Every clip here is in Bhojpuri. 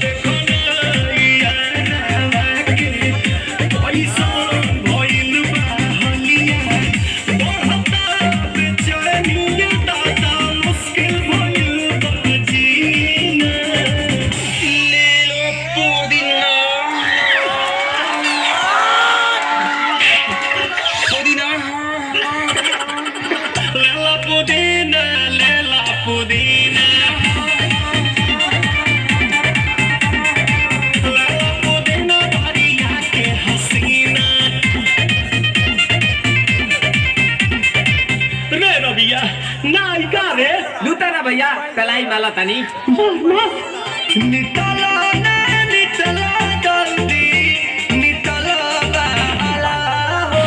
देखो ना यारवा के पैसा भइल बा हलिया बढ़ता बेचैनिया दादा मुश्किल भइल बा जीना ले लो पुदीना लेला पुदीना लेला पुदीना लेला पुदीना भरिया के हसीना रे रबिया नायिका रे लूटा ना भैया कलाई माला तनी निकलो ना निकलो जल्दी निकलो बाला हो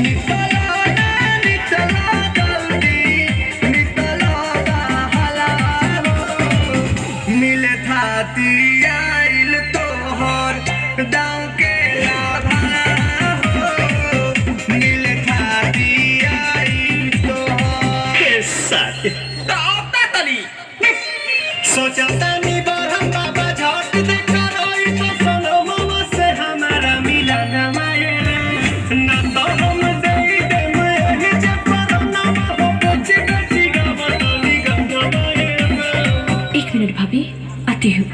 निकलो ना निकलो जल्दी निकलो बाला हो मिले थाती आइल तोहर दाँव के लाभा हो मिले थाती आइल तोहर के साथ सोचता नहीं बरहम बाबा झट देखा रही तो सोनो मामा से हमारा मिला न मायरा ना तो हम दे दे मैं जब पर ना हो कुछ बची गवली गवली 1 मिनट भाभी आती हूँ।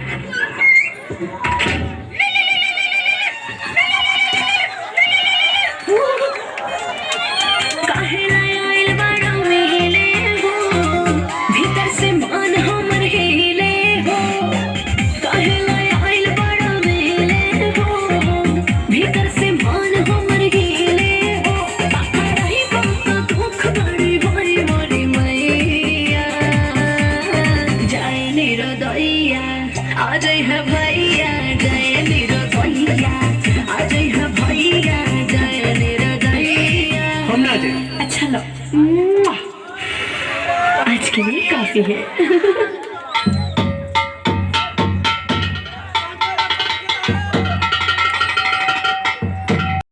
अजय है भैया जय निरदैया अजय है भैया जय निरदैया हम ना जाए अच्छा लो आज के लिए काफी है।